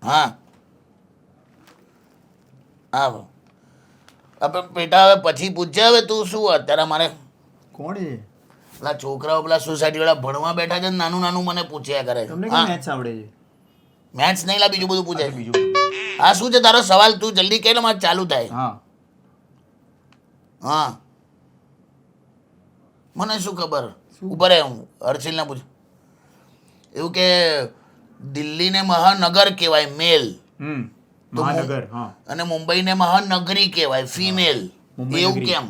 હા હા આપણે પેટા હવે પછી પૂછજે. હવે તું શું અત્યારે મારે કોણ છે? પેલા છોકરાઓ પેલા સોસાયટીવાળા ભણવા બેઠા છે ને નાનું નાનું મને પૂછ્યા કરે છે. તમને હા કેમ મેથ્સ આવડે છે? મેથ્સ નહીં લા, બીજું બધું પૂછે અચ્છા, છે. બીજું હા શું છે તારો સવાલ? તું જલ્દી કહે ને મારે ચાલુ થાય. હા હા મને શું ખબર. શું? ઉપર હું હર્ષિલને પૂછ. એવું કે દિલ્હીને મહાનગર કહેવાય મેલ, તો મહાનગર. હા અને મુંબઈને મહાનગરી કહેવાય ફિમેલ. મુંબઈ એવું નગરી. કેમ?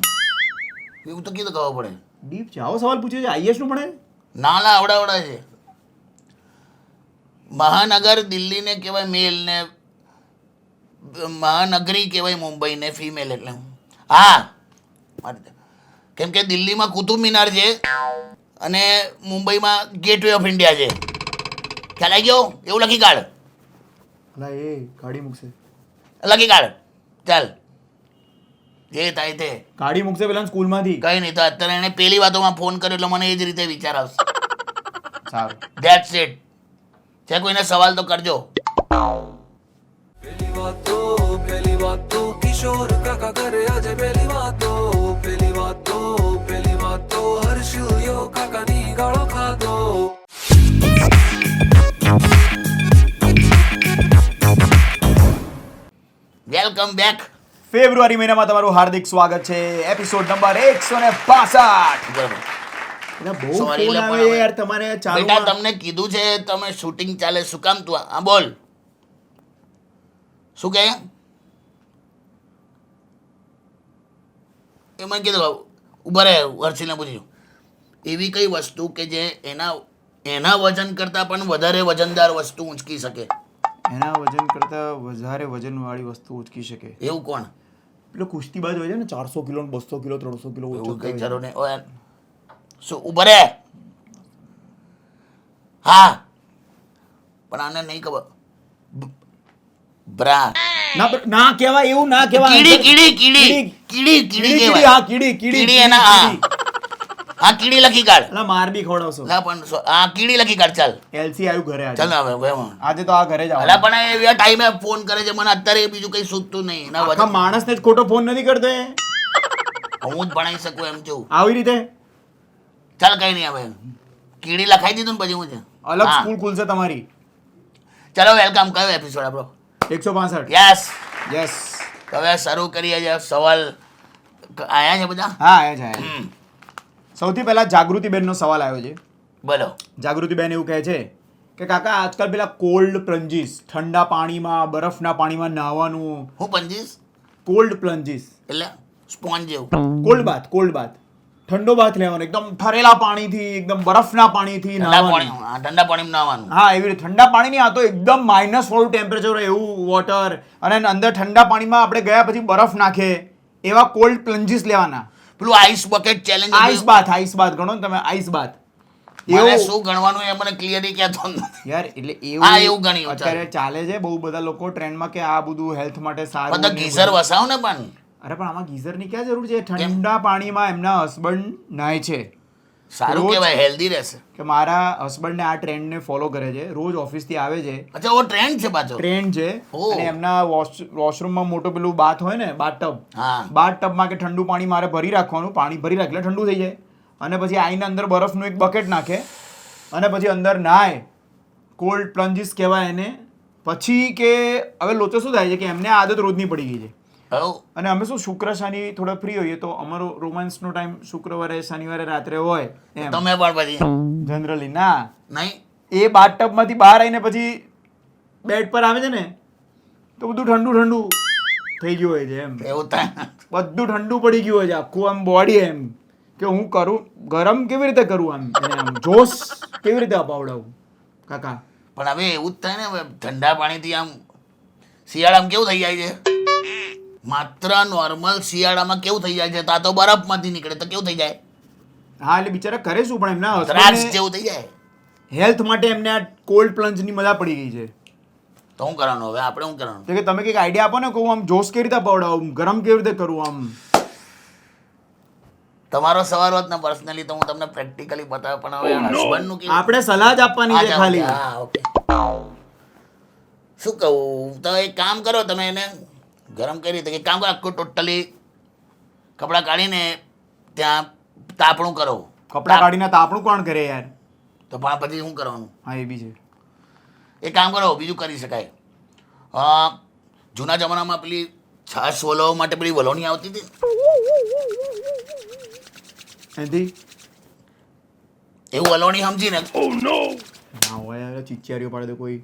એવું તો કીધું ખબર પડે. ડીપ છે. આવો સવાલ પૂછ્યો છે? આઈએસ નું ભણે? ના લા, આવડા છે. મહાનગર દિલ્હીને કહેવાય મેલ ને મહાનગરી કહેવાય મુંબઈને ફિમેલ. એટલે હા, કેમ કે દિલ્હીમાં કુતુબ મિનાર છે અને મુંબઈમાં ગેટવે ઓફ ઇન્ડિયા છે. ખ્યાલ આવી ગયો? એવું લખી કાઢ, અલા એ કાઢી મૂકશે. લખી કાઢ. ચાલ જે થાય તે. કાઢી મૂકશે પેલા સ્કૂલમાંથી. કઈ નહીં, તો અત્યારે એને પેલી વાતોમાં ફોન કર્યો એટલે મને એ જ રીતે વિચાર આવશે. સારું. That's it. છે કોઈને સવાલ તો કરજો. पहली बात तो किशोर काका करे आज पहली बात तो हर्ष यो काका नी गाड़ो खातो. Welcome back. ફેબ્રુઆરી મહિનામાં તમારું હાર્દિક સ્વાગત છે. Episode number 165. બરાબર. એટલે બહુ Sorry, ફોન લે, આવે પણ હવે- યાર તમારે બેટા ચાલુ. તમને કીધું છે તમે શૂટિંગ ચાલે, શું કામ તું હા બોલ શું કહે? એ મને કીધું ઉભા રહે, હર્ષિલને પૂછ્યું એવી કઈ વસ્તુ કે જે એના વજન કરતાં પણ વધારે વજનદાર વસ્તુ ઊંચકી શકે? એના વજન કરતા વધારે વજનવાળી વસ્તુ ઉચકી શકે. એવું કોણ? પેલો કુસ્તીબાજ હોય છે ને, 400 કિલો 200 કિલો 300 કિલો એવું ઉચકતો કઈ હોય છે. જરૂર નહીં. ઓય શું ઉભા રહે. હા પણ આને નહીં ખબર. બ્રા ના કહેવાય, એવું ના કહેવાય. કીડી કીડી કીડી કીડી કીડી કહેવાય. હા કીડી કીડી એના હા હા કીડી લખી કાઢ. અલા માર બી ખવડાવશો. લા પણ હા કીડી લખી કાઢ. ચાલ એલસી આવ્યું ઘરે આજે. ચાલ હવે હવે હું. આજે તો આ ઘરે જ અલા પણ એ ટાઈમે ફોન કરે છે મને, અત્યારે બીજું કઈ સૂચતું નહીં. એના આખા વજન માણસને જ ખોટો ફોન નથી કરતો એ. હું જ ભણાઈ શકું એમ છું. આવી રીતે ચાલ કઈ નહીં, હવે કીડી લખાઈ દીધું ને પછી હું છે. અલગ હા. સ્કૂલ ખુલશે તમારી. ચાલો વેલકમ. કયો એપિસોડ આપણો? 165. યસ. યસ. હવે શરૂ કરીએ છીએ. સવાલ આયા છે બધા? હા આયા છે આયા છે. હમ. સૌથી પહેલા જાગૃતિબેનનો સવાલ આવ્યો છે. બોલો. જાગૃતિબેન એવું કહે છે કે કાકા આજકાલ પેલા કોલ્ડ પ્લન્જીસ, ઠંડા પાણીમાં બરફના પાણીમાં નાહવાનું, હું પંજીસ કોલ્ડ પ્લન્જીસ, એટલે સ્પોન્જ જેવું. કોલ્ડ બાથ, ઠંડો બાથ લેવાનો, એકદમ ઠરેલા પાણીથી, એકદમ બરફના પાણીથી ઠંડા નાહવાનું. પાણી, હા, ઠંડા પાણીમાં નાહવાનું. હા એવી રીતે ઠંડા પાણી નહીં, આ તો એકદમ -4 ટેમ્પરેચર હોય એવું વોટર, અને અંદર ઠંડા પાણીમાં આપણે ગયા પછી બરફ નાખે એવા કોલ્ડ પ્લન્જીસ લેવાના. પેલું આઈસ બકેટ ચેલેન્જ. આઈસ બાથ ગણો ને તમે, આઈસ બાથ. મને શું ગણવાનું એ મને ક્લિયરલી કહેતો નથી. યાર એટલે હા, એવું ગણ્યું, અત્યારે ચાલે છે બહુ બધા લોકો ટ્રેન્ડમાં કે આ બધું હેલ્થ માટે સારું. બધા ને ગીઝર બધું. વસાવ ને પણ. અરે પણ આમાં ગીઝરની ક્યાં જરૂર છે? ઠંડા પાણીમાં એમના હસબન્ડ નાય છે. સારું રોજ- કહેવાય, હેલ્ધી રહેશે. કે મારા હસબન્ડને આ ટ્રેન્ડને ફોલો કરે છે, રોજ ઓફિસથી આવે છે, અચ્છા ઓ ટ્રેન્ડ છે પાછો. ટ્રેન્ડ છે. ઓહ. અને એમના વોશરૂમમાં મોટો પેલું બાથ હોય ને, બાથટબ, હા. બાથટબમાં કે ઠંડુ પાણી મારે ભરી રાખવાનું, પાણી ભરી રાખે એટલે ઠંડુ થઈ જાય, અને પછી આઈને અંદર બરફનું એક બકેટ નાખે અને પછી અંદર નાય. કોલ્ડ પ્લન્જીસ કહેવાય એને. પછી કે હવે લોચો શું થાય છે કે એમને આ આદત રોજની પડી ગઈ છે. હઉ. અને અમે શું શુક્ર શનિ થોડા ફ્રી હોઈએ તો અમારો રોમાન્સનો ટાઈમ શુક્રવારે શનિવારે રાત્રે હોય એમ તમે પણ પછી જનરલી. ના, નહીં. એ બાથટબમાંથી બહાર આવીને પછી બેડ પર આવે છે ને તો બધું ઠંડુ ઠંડુ થઈ ગયું હોય છે એમ. એવું થાય. બધું ઠંડુ પડી ગયું હોય છે આખું આમ બોડી એમ કે હું કરું ગરમ કેવી રીતે કરું, આમ એને આમ જોશ કેવી રીતે અપાવડાવું કાકા. પણ હવે એવું જ થાય ને, હવે ઠંડા પાણીથી આમ શિયાળામાં કેવું થઈ જાય છે? માત્ર નોર્મલ શિયાળામાં કેવું થઈ જાય છે? તો આ તો બરફમાંથી નીકળે તો કેવું થઈ જાય? હા એટલે બિચારા કરે શું, પણ એમના દ્રાક્ષ husband જેવું થઈ જાય. હેલ્થ માટે એમને આ કોલ્ડ પ્લન્જની મજા પડી ગઈ છે. તો શું કરવાનું હવે? આપણે શું કરવાનું? તો કે તમે કંઈક આઈડિયા આપો ને કે હું આમ જોશ કેવી રીતે અપાવડાવું, ગરમ કેવી રીતે કરું આમ. તમારો સવાલ હોત ને પર્સનલી તો હું તમને પ્રેક્ટિકલી બતાવે, પણ હવે હસબન્ડનું કેવું? આપણે સલાહ જ આપવાની છે અચ્છા, ખાલી. હા, ઓકે. શું કહું તો એક કામ કરો તમે એને ગરમ કરી રીતે એક કામ કરો આખું ટોટલી કપડાં કાઢીને ત્યાં તાપણું કરો. કપડાં કાઢીને તાપણું કોણ કરે યાર? તો પણ પછી શું કરવાનું? હા એ બી છે. એક કામ કરો બીજું કરી શકાય. જૂના જમાનામાં પેલી છાશ વલોવા માટે પેલી વલોણી આવતી હતી એનાથી એવું વલોણી સમજી ને ના હોય યાર, ચીચિયારીઓ પાડે તો કોઈ.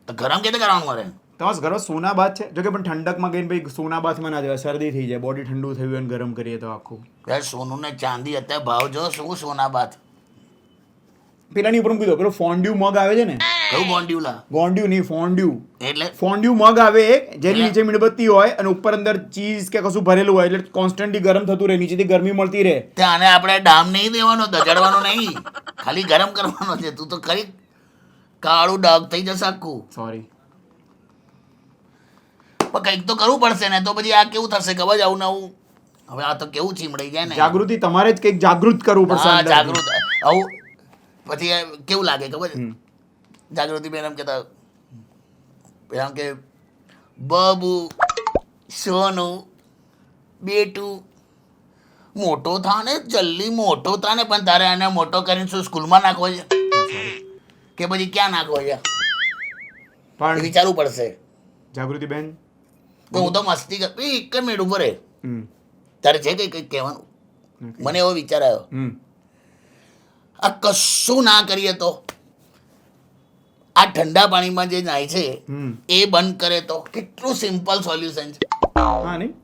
તો ગરમ કેતે કરવાનું મારે? તમારા ઘરમાં સોના બાથ છે? જો કે પણ ઠંડકમાં ગઈને ભાઈ સોના બાથમાં ના જવાય, શરદી થઈ જાય, બોડી ઠંડુ થયું હોય ને ગરમ કરીએ તો આખું. યાર સોનું ને ચાંદી અત્યારે ભાવ જો શું સોના બાદ પેલાની ઉપર કીધું પેલો ફોન્ડ્યુ મગ આવે છે ને, કયું બોન્ડ્યુલા ગોંડ્યુ નહીં ફોન્ડ્યુ, એટલે ફોન્ડ્યુ મગ આવે એક જેની નીચે મીણબત્તી હોય અને ઉપર અંદર ચીઝ કે કશું ભરેલું હોય એટલે કોન્સ્ટન્ટલી ગરમ થતું રહે, નીચેથી ગરમી મળતી રહે. ત્યાં આને આપણે ડામ નહીં દેવાનો, દજાડવાનો નહીં, ખાલી ગરમ કરવાનો છે. તું તો ખરી કાળું ડાઘ થઈ જશે આખું. સોરી પણ કંઈક તો કરવું પડશે ને, તો પછી આ કેવું થશે ખબર છે? આવું નવું હવે આ તો કેવું ચીમડાઈ જાય ને. જાગૃતિ તમારે જ કંઈક જાગૃત કરવું પડશે હા અંદરથી. જાગૃત આવું પછી કેવું લાગે ખબર છે? જાગૃતિ બેન એમ કહેતા એમ કે બાબુ સોનું બેટું મોટો થા ને જલ્દી મોટો થા ને, પણ તારે એને મોટો કરીને શું સ્કૂલમાં નાખવો છે કે પછી ક્યાં નાખવો છે એ પણ વિચારવું પડશે. જાગૃતિ બેન તો હું તો મસ્તી કર એક જ મિનિટ ઉભો રહે. હમ તારે છે કંઈક કહેવાનું? મને એવો વિચાર આવ્યો, હમ આ કશું ના કરીએ તો આ ઠંડા પાણીમાં જે નાય છે હમ એ બંધ કરે તો કેટલું સિમ્પલ સોલ્યુશન છે. હા નહીં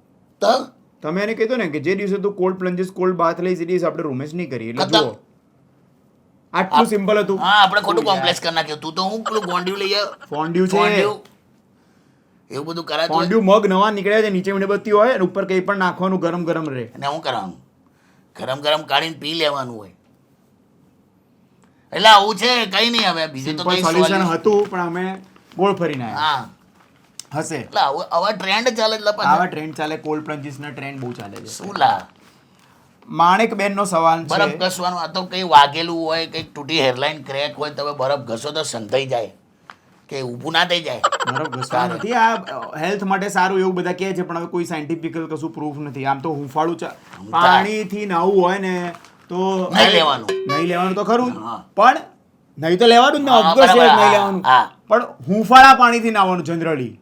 તો તમે એને કીધું ને કે જે દિવસે તું કોલ્ડ પ્લન્જીસ કોલ્ડ બાથ લઈશ એ દિવસે આપણે રોમેન્સ નહીં કરીએ. એટલે ખતમ. જુઓ આટલું સિમ્પલ હતું. હા આપણે ખોટું કોમ્પ્લેક્સ કરી નાખ્યું. તું તો હું પેલું ગોંડિયું લઈ આવ્યો. ફોન્ડ્યુ છે, ગોંડિયું એવું બધું કરાતું હોય. ફોન્ડ્યુ મગ નવા નીકળ્યા છે, નીચે મીણબત્તી હોય અને ઉપર કંઈ પણ નાખવાનું ગરમ ગરમ રહે. અને શું કરવાનું? ગરમ ગરમ કાઢીને પી લેવાનું હોય. એટલે આવું છે કઈ નહીં. હવે બીજું તો સિમ્પલ કઈ સોલ્યુશન solution- હતું પણ અમે ગોળ ફરીને આવ્યા. હા હશે એટલે આવા ટ્રેન્ડ ચાલે એટલે આવા પછી ટ્રેન્ડ ચાલે, કોલ્ડ પ્લન્જીસ ના ટ્રેન્ડ બહુ ચાલે છે. શું લા માણેક બેન નો સવાલ બરફ છે. ઘસવાનું? આ તો કઈ વાગેલું હોય, કઈક તૂટી હેરલાઇન ક્રેક હોય તો હવે બરફ ઘસો તો સંધાઈ જાય કે ઊભું ના થઈ જાય. બરફ ઘસવાનું નથી, આ હેલ્થ માટે સારું એવું બધા કહે છે પણ હવે કોઈ સાયન્ટિફિકલ કશું પ્રૂફ નથી. આમ તો હુંફાળું પાણીથી નાવું હોય ને તો નહીં લેવાનું. નહીં લેવાનું તો ખરું જ. હા. પણ નહીં તો લેવાનું જ ને, હા, ઓફકોર્સ બરાબર. નહીં લેવાનું. હા. પણ હુંફાળા પાણીથી નાવાનું જનરલી.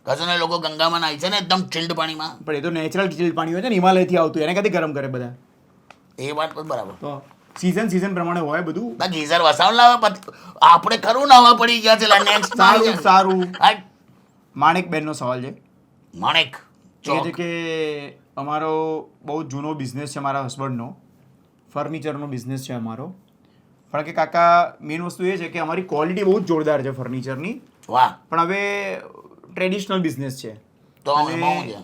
ઘસો ને લોકો ગંગામાં નાય છે ને એકદમ ચિલ્ડ પાણીમાં. પણ એ તો નેચરલ ચીલ પાણી હોય છે ને, હિમાલયથી આવતું, એને ક્યાંથી ગરમ કરે બધા? એ વાત પણ બરાબર. તો સીઝન પ્રમાણે હોય બધું. ના ગીઝર વસાવ લાવે પછી આપણે ખરું નવા પડી ગયા છે નેક્સ્ટ સારું સારું. માણેક બેન નો સવાલ છે. માણેક એ છે કે અમારો બહુ જૂનો બિઝનેસ છે મારા હસબન્ડનો, ફર્નિચરનો બિઝનેસ છે અમારો. પણ કે કાકા મેઇન વસ્તુ એ છે કે અમારી ક્વોલિટી બહુ જ જોરદાર છે ફર્નિચરની, વાહ પણ હવે ટ્રેડિશનલ બિઝનેસ છે. તો અને એમાં શું છે?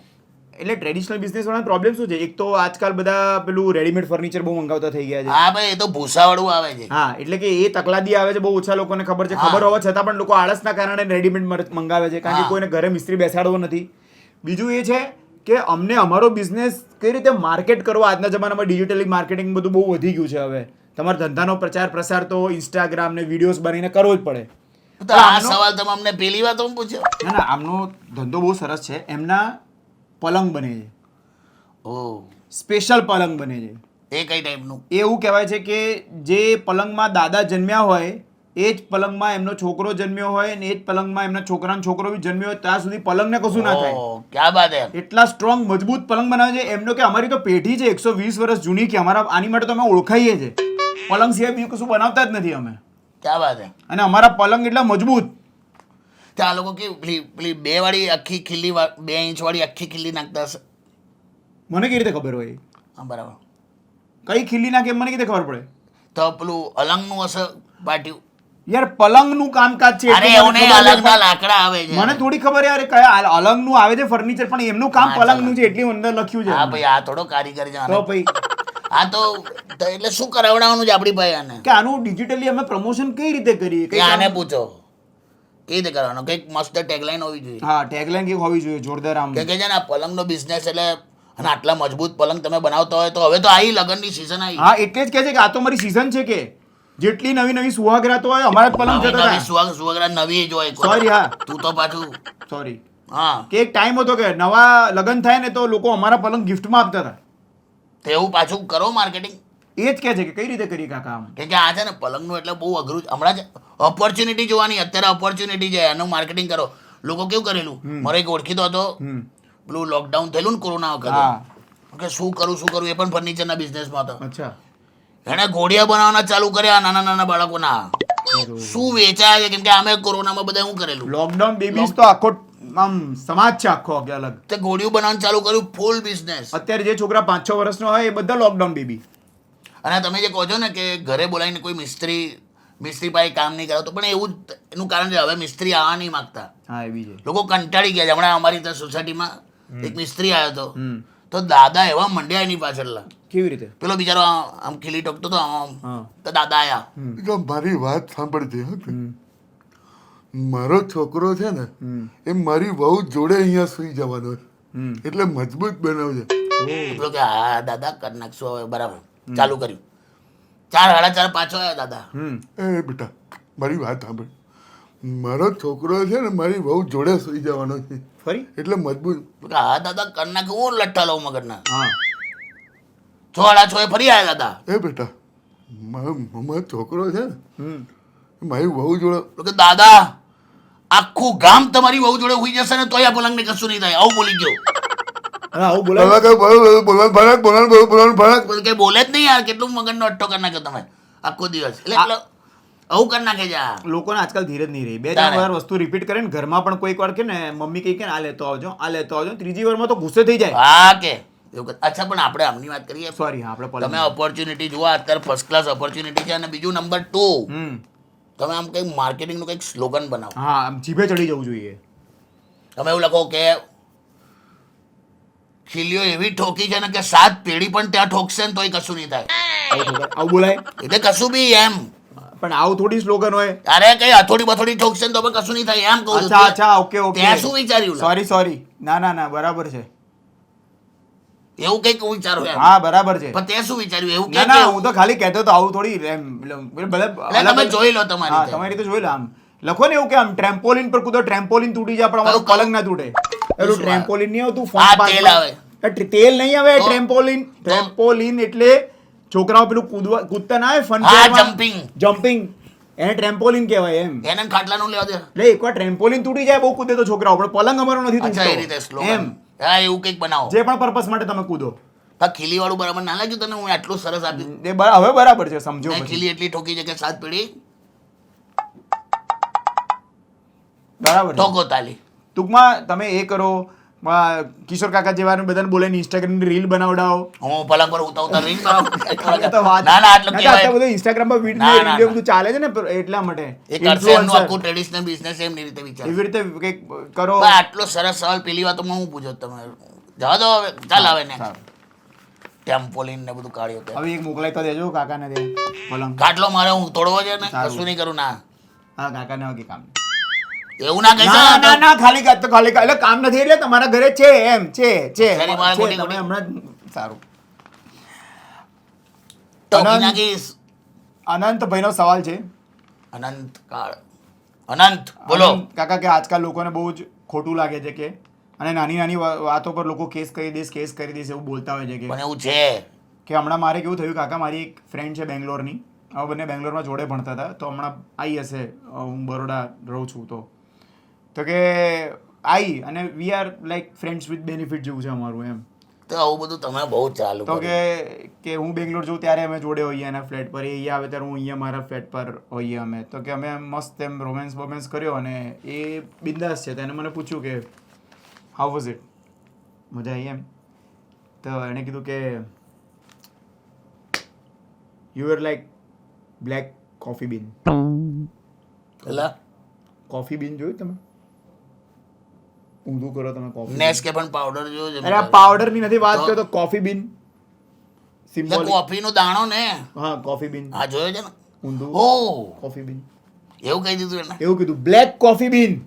એટલે ટ્રેડિશનલ બિઝનેસ વાળા પ્રોબ્લેમ શું છે? એક તો આજકાલ બધા પેલું રેડીમેડ ફર્નિચર બહુ મંગાવતા થઈ ગયા છે. હા ભાઈ એ તો ભૂસાવાળું આવે છે. હા એટલે કે એ તકલાદી આવે છે, બહુ ઓછા લોકોને ખબર છે. ખબર હોવા છતાં પણ લોકો આળસના કારણે રેડીમેડ મંગાવે છે, કારણ કે કોઈને ઘરે મિસ્ત્રી બેસાડવો નથી. બીજું એ છે કે અમને અમારો બિઝનેસ કઈ રીતે માર્કેટ કરવો. આજના જમાનામાં ડિજિટલી માર્કેટિંગ બધું બહુ વધી ગયું છે. હવે તમારા ધંધાનો પ્રચાર પ્રસાર તો ઇન્સ્ટાગ્રામ ને વિડીયોઝ બનાવીને કરવો જ પડે. તો આ સવાલ તમે અમને પહેલી વાર તો પૂછ્યો. ના ના, આમનો ધંધો બહુ સરસ છે. એમના પલંગ બને છે, ઓ સ્પેશિયલ પલંગ બને છે. એ કઈ ટાઈપનું? એવું કહેવાય છે કે જે પલંગમાં દાદા જન્મ્યા હોય એ જ પલંગમાં એમનો છોકરો જન્મ્યો હોય ને એ જ પલંગમાં એમના છોકરાનો છોકરો બી જન્મ્યો હોય ત્યાં સુધી પલંગને કશું ના થાય. ઓ ક્યાં બાત હે. એટલા સ્ટ્રોંગ મજબૂત પલંગ બનાવે છે. એમનો કે અમારી તો પેઢી છે 120 વર્ષ જૂની, કે અમારા આની માટે તો અમે ઓળખાઈએ છીએ. પલંગ સિવાય બીજું કશું બનાવતા જ નથી અમે. ક્યાં બાત હે. અને અમારા પલંગ એટલા મજબૂત. ત્યાં લોકો કે પેલી 2 વાળી આખી ખીલ્લી 2 ઇંચ વાળી આખી ખીલ્લી નાખતા હશે. મને કેવી રીતે ખબર હોય? હા બરાબર. કઈ ખીલ્લી નાખે મને કેવી રીતે ખબર પડે? તો પેલું અલંગનું હશે પાટિયું. યાર પલંગનું કામકાજ છે અરે એટલું એવું મને નહીં, ખબર છે, અલંગના પણ લાકડા આવે છે. મને થોડી ખબર યાર કયા અલંગનું આવે છે ફર્નિચર, પણ એમનું કામ હા, પલંગનું છે એટલી અંદર લખ્યું છે. હા ભાઈ આ થોડો કારીગર છે આને. તો ભાઈ આ તો એટલે શું કરાવડાવવાનું છે આપણી ભાઈ આને? કે આનું ડિજિટલી અમે પ્રમોશન કઈ રીતે કરીએ? કે આને પૂછો કઈ રીતે કરવાનું? કંઈક મસ્ત ટેગલાઈન હોવી જોઈએ. હા ટેગલાઈન કઈક હોવી જોઈએ જોરદાર આમ. કે છે ને આ પલંગનો બિઝનેસ એટલે અને આટલા મજબૂત પલંગ તમે બનાવતા હોય તો હવે તો આવી લગનની સિઝન આવી. હા એટલે જ કહે છે કે આ તો મારી સીઝન છે, કે જેટલી નવી નવી સુહાગરાતો હોય અમારા જ પલંગ જતા નવી હતા. સુવગરા નવી જ હોય Sorry, હા. તું તો પાછું સોરી હા કે એક ટાઈમ હતો કે નવા લગ્ન થાય ને તો લોકો અમારા પલંગ ગિફ્ટમાં આપતા હતા. તો એવું પાછું કરો માર્કેટિંગ એ જ કહે છે કે કઈ રીતે કરી કાકા આમ. કેમ કે આ છે ને પલંગનું એટલે બહુ અઘરું છે. હમણાં જ ઓપોર્ચ્યુનિટી જોવાની અત્યારે ઓપોર્ચ્યુનિટી છે એનું માર્કેટિંગ કરો. લોકો કેવું કરેલું મારો એક ઓળખીતો હતો હમ. પેલું લોકડાઉન થયેલું ને કોરોના વખતે હા. કે શું કરું એ પણ ફર્નિચરના બિઝનેસમાં હતો અચ્છા. એણે ઘોડિયા બનાવવાના ચાલુ કર્યા નાના નાના બાળકોના શું વેચાય છે કેમ કે અમે કોરોનામાં બધા શું કરેલું લોકડાઉન બેબીઝ તો આખો આમ સમાજ છે આખો કે અલગ. તે ઘોડિયું બનાવવાનું ચાલુ કર્યું ફૂલ બિઝનેસ. અત્યારે જે છોકરા 5-6 વર્ષનો હોય એ બધા લોકડાઉન બેબી. અને તમે જે કહો છો ને કે ઘરે બોલાવીને કોઈ મિસ્ત્રી પાસે કામ નહીં કરાવતો પણ એવું જ એનું કારણ છે હવે મિસ્ત્રી આવવા નહીં માગતા. હા એવી છે. લોકો કંટાળી ગયા છે. હમણાં અમારી ત્યાં સોસાયટીમાં એક મિસ્ત્રી આવ્યો હતો હમ. તો દાદા એવા મંડ્યા એની પાછળલા કેવી રીતે? પેલો બિચારો આમ ખીલી ટોકતો હતો આમ હા. તો દાદા આયા તો મારી વાત સાંભળજે હો તું. મારો છોકરો છે ને એ મારી વહુ જોડે અહીંયા સુઈ જવાનો છે. હમ. એટલે મજબૂત બનાવજે. પેલો કે હા દાદા કરી નાખશું હવે બરાબર ચાલુ કર્યું 4 સાડા 4 પાછો આવ્યા દાદા હમ. એ બેટા મારી વાત સાંભળ. મારો છોકરો છે ને મારી વહુ જોડે સુઈ જવાનો છે ફરી? એટલે મજબૂત. પેલો કે હા દાદા કરી નાખું હું લઠ્ઠા લઉં મગજના હા. 6 સાડા 6 ફરી આવ્યા દાદા એ બેટા મારો છોકરો છે ને હમ. મારી વહુ જોડે પેલો કે દાદા આખું ગામ તમારી વહુ જોડે હોઈ જશે ને તોય આ પલંગને કશું નહીં થાય આવું બોલી ગયો હા આવું બોલાય. પેલા કઈ બોલવાનું ભણક. પછી કઈ બોલે જ નહીં યાર કેટલું મગજનો અટ્ટો કરી નાખ્યો તમે આખો દિવસ એટલે આવું કરી નાખે છે આ. લોકોને આજકાલ ધીરજ નહીં રહી. 2-3 તારે. વાર વસ્તુ રિપીટ કરે ને ઘરમાં પણ કોઈક વાર કે ને મમ્મી કહે કે આ લેતો આવજો આ લેતો આવજો ત્રીજી વારમાં તો ગુસ્સે થઈ જાય. હા કે એવું કે અચ્છા પણ આપણે આમની વાત કરીએ સોરી હા આપણે તમે પલંગ. ઓપોર્ચ્યુનિટી જુઓ અત્યારે ફર્સ્ટ ક્લાસ ઓપોર્ચ્યુનિટી છે અને બીજું નંબર 2 હમ. તમે આમ કંઈક માર્કેટિંગનું કંઈક સ્લોગન બનાવો. હા આમ જીભે ચડી જવું જોઈએ. તમે એવું લખો કે ખીલીઓ એવી ઠોકી છે ને કે 7 પેઢી પણ ત્યાં ઠોકશે ને તોય કશું નહીં થાય આવું બોલાય. એટલે કશું બી એમ પણ આવું થોડી સ્લોગન હોય. અરે કઈ હથોડી બથોડી ઠોકશે ને તો પણ કશું નહીં થાય એમ કહું છું. અચ્છા અચ્છા ઓકે ઓકે. ત્યાં શું વિચાર્યું લા? સોરી ના ના ના બરાબર છે. એવું કંઈક વિચારો એમ હા બરાબર છે. પણ તે શું વિચાર્યું એવું ના કે ના હું તો ખાલી કહેતો તો આવું થોડી એમ એટલે તમે જોઈ લો તમારી હા રીતે. તમારી રીતે જોઈ લો આમ લખો ને એવું કે આમ ટ્રેમ્પોલિન પર કૂદો ટ્રેમ્પોલિન તૂટી જાય પણ અમારું કયું? પલંગ ના તૂટે. પેલું શું ટ્રેમ્પોલિન નહીં આવતું હા, ફોન તેલ આવે. તેલ નહીં આવે તો? ટ્રેમ્પોલિન એટલે છોકરાઓ પેલું કૂદતા ના આવે ફન હા, jumping. જમ્પિંગ એને ટ્રેમ્પોલિન કહેવાય એમ. એને ખાટલાનું લેવા દે એટલે એકવાર ટ્રેમ્પોલિન તૂટી જાય બહુ કૂદે તો છોકરાઓ પણ પલંગ અમારો નથી અચ્છા એ રીતે તૂટતો સ્લોગન એમ હા એવું કંઈક બનાવો જે પણ પર્પસ માટે તમે કૂદો આ ખીલી વાળું બરાબર ના લાગ્યું તને હું આટલું સરસ આપ્યું હવે બરાબર છે સમજો મેં પછી. ખીલી એટલી ઠોકી છે કે 7 પેઢી બરાબર છે. ઠોકો તાલી ટૂંકમાં તમે એ કરો કિશોર કાકા જેવા બધાને બોલાવીને ઇન્સ્ટાગ્રામની રીલ બનાવડાવો. હું પલંગ પર ઉતા રીંગ એ તો વાત. ના ના આટલું ના, તો અત્યારે કહેવાય બધું ઇન્સ્ટાગ્રામ પર ના, વિડીયો ના, વિડીયો ના. બધું ચાલે છે ને એટલા માટે એ કરશે એમનું Influencer. આખું ટ્રેડિશનલ બિઝનેસ એમની રીતે વિચાર એવી રીતે કંઈક કરો. પણ આટલો સરસ સવાલ પેલી વાતમાં હું પૂછો તમે જવા દો હવે ચાલ આવે ને સારું. ટેમ્પોલિન ને બધું કાઢ્યું તે હવે એક મોકલાઈ તો દેજો કાકાને દે પલંગ. ખાટલો મારે હું તોડવો છે ને સારું. કશું નહીં કરું ના હા કાકાને હવે કે કામ એવું ના કહી ના ના ના ખાલી એટલે કામ નથી એટલે તમારા ઘરે છે એમ છે શેરી માં છે, ગોટી તમે ગોટી. હમણાં જ- સારું. ટોકી અનંત. નાખીશ અનંતભાઈનો સવાલ છે. અનંત કાળ અનંત બોલો અનંત કાકા કે આજકાલ લોકોને બહુ જ ખોટું લાગે છે કે અને નાની નાની વાતો પર લોકો કેસ કરી દઈશ એવું બોલતા હોય છે કે પણ એવું છે કે હમણાં મારે કેવું થયું કાકા મારી એક ફ્રેન્ડ છે બેંગ્લોરની હવે બંને બેંગ્લોરમાં જોડે ભણતા હતા તો હમણાં આવી હશે હું બરોડા રહું છું તો કે આવી અને we are like friends with benefit જેવું છે અમારું એમ તો આવું બધું તમે બહુ ચાલુ તો કર્યું. કે હું બેંગ્લોર જઉં ત્યારે અમે જોડે હોઈએ એના ફ્લેટ પર એ અહીંયા આવે ત્યારે હું અહીંયા મારા ફ્લેટ પર હોઈએ અમે તો કે અમે મસ્ત એમ રોમેન્સ કર્યો અને એ બિંદાસ છે તો એને મને પૂછ્યું કે હાઉ વોઝ ઇટ મજા આવી એમ તો એણે કીધું કે you are like black coffee bean. એટલે કોફી બીન જોયું તમે ઊંધું કરો તમે કોફી નેસ્કે પણ પાવડર જોયો છે અરે આ પાવડર ની નથી વાત કરતો કોફી બીન એટલે સિમ્બોલ કોફીનો દાણો ને હા કોફી બીન આ જોયો છે ને ઊંધું ઓ કોફી બીન એવું કહી દીધું એને એવું કીધું બ્લેક કોફી બીન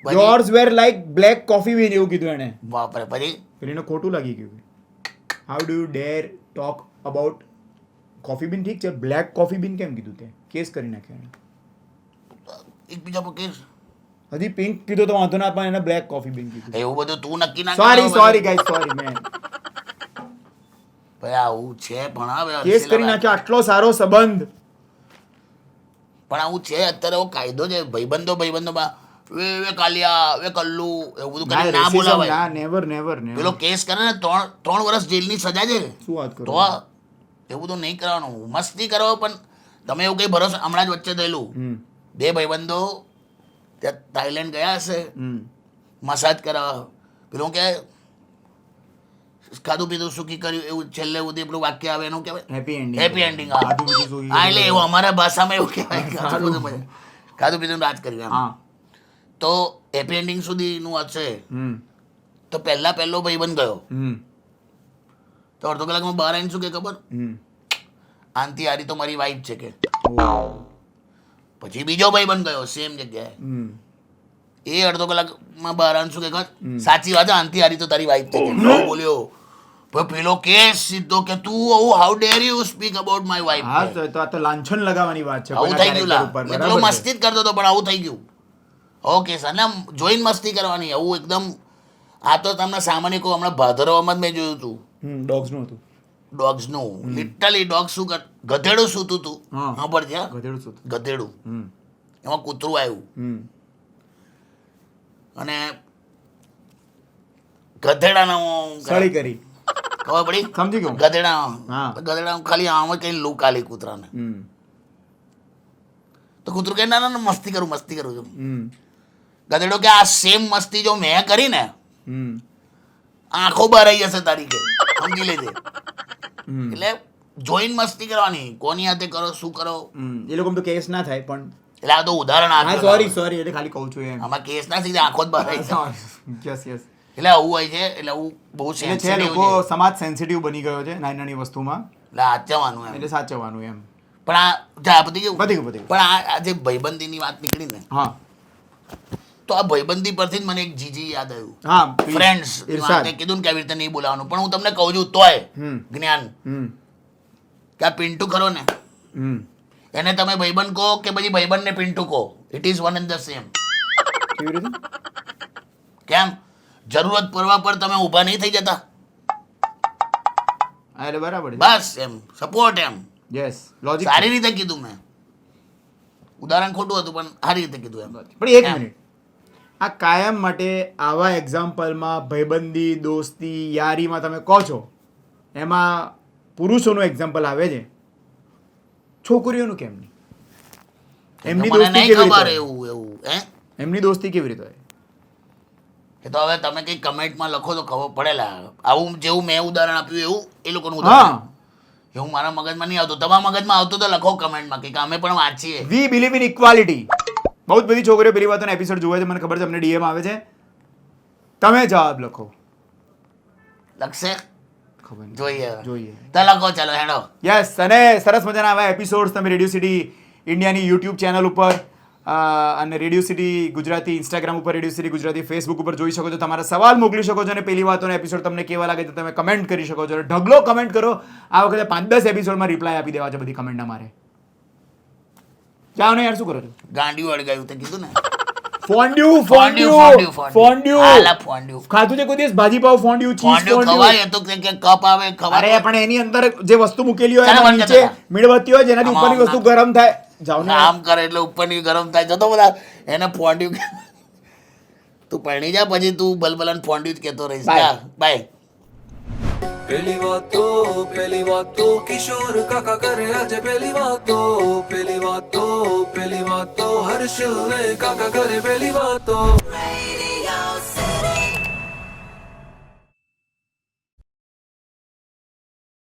પછી? Yours were like black coffee bean એવું કીધું એને બાપરે પછી પેલીને ખોટું લાગી ગયું how do you dare talk about coffee bean ઠીક છે, બ્લેક કોફી બીન કેમ કીધું તે? કેસ કરી નાખ્યો એને. એકબીજા પર કેસ હજી પિંક કીધું તો વાંધો ના, પણ એને બ્લેક કોફી બીન કીધું. એવું બધું તું નક્કી ના સોરી ગાઈસ, સોરી મેન. ભાઈ આવું છે પણ હવે કેસ કરી નાખ્યો. આટલો સારો સંબંધ. પણ આવું છે અત્યારે એવો કાયદો છે ભાઈબંધોમાં વે કાલિયા વે કલ્લુ એવું બધું કરીને ના બોલાવાય. ના, નેવર નેવર પેલો કેસ કરે ને 3 વર્ષ જેલની સજા છે. શું વાત કરો? તો એવું બધું નહીં કરવાનું. મસ્તી કરો, પણ તમે એવું કઈ ભરોસો. હમણાં જ વચ્ચે થયેલું, 2 ભાઈબંધો ત્યાં થાઈલેન્ડ ગયા હશે મસાજ કરાવવા. પેલું કે ખાધું પીધું સુખી કર્યું એવું છેલ્લે સુધી પેલું વાક્ય આવે એનું કહેવાય હેપી એન્ડિંગ. હા એટલે એવું અમારા ભાષામાં એવું કહેવાય ખાધું પીધું રાજ કર્યું એમ. હા, તો હેપી એન્ડિંગ સુધીનું હશે. તો પહેલો ભાઈબંધ ગયો તો અડધો કલાકમાં બહાર આવીને શું કે ખબર, આનથી હારી તો મારી વાઈફ છે કે. પછી બીજો ભાઈબંધ ગયો સેમ જગ્યાએ, એ અડધો કલાકમાં બહાર આવીને શું કે ખબર, સાચી વાત, આનથી હારી તો તારી વાઈફ છે કે. બોલ્યો પેલો કેસ સીધો કે તું how der you speak about my wife. હા, તો આ તો લાંછન લગાવવાની વાત છે. આવું થઈ ગયું. પેલો મસ્તી જ કરતો હતો પણ આવું થઈ ગયું. ઓકે સર, ને જોઈને મસ્તી કરવાની. આવું એકદમ આ તો તમને સામાન્ય કહું, હમણાં ભાદરવામાં જ મેં જોયું હતું. ડોગ્સનું હતું. ડોગ્સનું લિટરલી ડોગ શું કર, ગધેડું સૂતું હતું. હા પર ત્યાં ગધેડું શું? ગધેડું, એમાં કૂતરું આવ્યું અને ગધેડાના સળી કરી. ખબર પડી? સમજી ગયો. ગધેડા ખાલી આમ કઈ લૂક આલી કૂતરાને. તો કૂતરું કે ના ના મસ્તી કરું છું. ગધેડો કે આ સેમ મસ્તી જો મેં કરી ને, આંખો બહાર આવી જશે તારી કે, સમજી લેજે. એટલે જોઈને મસ્તી કરવાની. કોની હાથે કરો, શું કરો. એ લોકો તો કેસ ના થાય પણ. એટલે આ તો ઉદાહરણ આપ્યું. સોરી એટલે ખાલી કહું છું એમ. આમાં કેસ ના સીધે આંખો જ બહાર આવી જાય. Yes yes. એટલે આવું હોય છે. એટલે આવું બહુ એટલે છે, સેન્સિટિવ લોકો છે. સમાજ સેન્સિટિવ બની ગયો છે નાની નાની વસ્તુમાં. એટલે આચવાનું એમ. એટલે સાચવવાનું એમ. પણ આ જા પતી ગયું. પતી ગયું. પણ આ જે ભાઈબંધીની વાત નીકળી ને, હા, તો આ ભાઈબંધી પરથી જ મને એક જીજી યાદ આવ્યું. હા, ફ્રેન્ડ્સ ઇરશાદ. કીધું ને કે આવી રીતે નહીં બોલાવાનું, પણ હું તમને કહું છું તોય જ્ઞાન કે આ પિન્ટુ ખરો ને, એને તમે ભાઈબંધ કહો કે પછી ભાઈબંધને પિન્ટુ કહો, it is one and the same. કેવી રીતે? કેમ? જરૂરત પડવા પર તમે ઊભા નહીં થઈ જતા? હા, એટલે બરાબર છે. બસ એમ સપોર્ટ એમ. Yes, logic. સારી રીતે કીધું મેં. ઉદાહરણ ખોટું હતું પણ સારી રીતે કીધું એમ. પણ એક મિનિટ, આ કાયમ માટે આવા એક્ઝામ્પલમાં ભાઈબંધી, દોસ્તી, યારીમાં તમે કહો છો, એમાં પુરુષોનું એક્ઝામ્પલ આવે છે, છોકરીઓનું કેમ નહીં? એમની મને દોસ્તી નહીં કેવી ખબર રીતે? એવું એમની દોસ્તી કેવી રીતે હોય? એ તો હવે તમે કઈ કમેન્ટમાં લખો તો ખબર પડેલા. આવું જેવું મેં ઉદાહરણ આપ્યું એવું એ લોકોનું ઉદાહરણ. એવું મારા મગજમાં નહીં આવતું. તમારા મગજમાં આવતું તો લખો કમેન્ટમાં કે અમે પણ વાંચીએ. વી બિલીવ ઇન ઇક્વાલિટી. બહુ જ બધી છોકરીઓ પેલી વાતોનો એપિસોડ જોવે છે, મને ખબર છે, અમને ડીએમ આવે છે. તમે જવાબ લખો. લખશે? ખબર નહીં. જોઈએ તો લખો. ચાલો હેડો. યસ, અને સરસ મજાના આવા એપિસોડ્સ તમે રેડિયો સિટી ઇન્ડિયાની યુટ્યુબ ચેનલ ઉપર અને રેડિયો સિટી ગુજરાતી ઇન્સ્ટાગ્રામ ઉપર, રેડિયો સિટી ગુજરાતી ફેસબુક ઉપર જોઈ શકો છો. તમારા સવાલ મોકલી શકો છો અને પેલી વાતોનો એપિસોડ તમને કેવા લાગે તો તમે કમેન્ટ કરી શકો છો. ઢગલો કમેન્ટ કરો. આ વખતે 5-10 એપિસોડમાં રિપ્લાય આપી દેવા છે બધી કમેન્ટના મારે. જાઓ ને યાર, શું કરો છો? ગાંડિયું અડગાયું તે કીધું ને. ફોન્ડ્યુ આલા ફોન્ડ્યુ ખાધું છે કોઈ દિવસ? ભાજી પાવ ફોન્ડ્યુ, ચીઝ ફોન્ડ્યુ ફોન્ડ્યુ. ખવાય તો કે કપ આવે ખવાય. અરે પણ એની અંદર જે વસ્તુ મૂકેલી હોય ચાલો એના બંધ નીચે કરતા. મીણબત્તી હોય જેનાથી આમાં ઉપરની વસ્તુ ગરમ થાય. જાઓ ને. આમ કરે એટલે ઉપરની ગરમ થાય. જતો બધા એને ફોન્ડ્યુ તું પરણી જા પછી તું બલબલાન ફોન્ડ્યુ જ કહેતો રહીશ. બાય. पहली बात तो किशोर काका करे आज पहली बात तो हर्ष काका करे पहली बात तो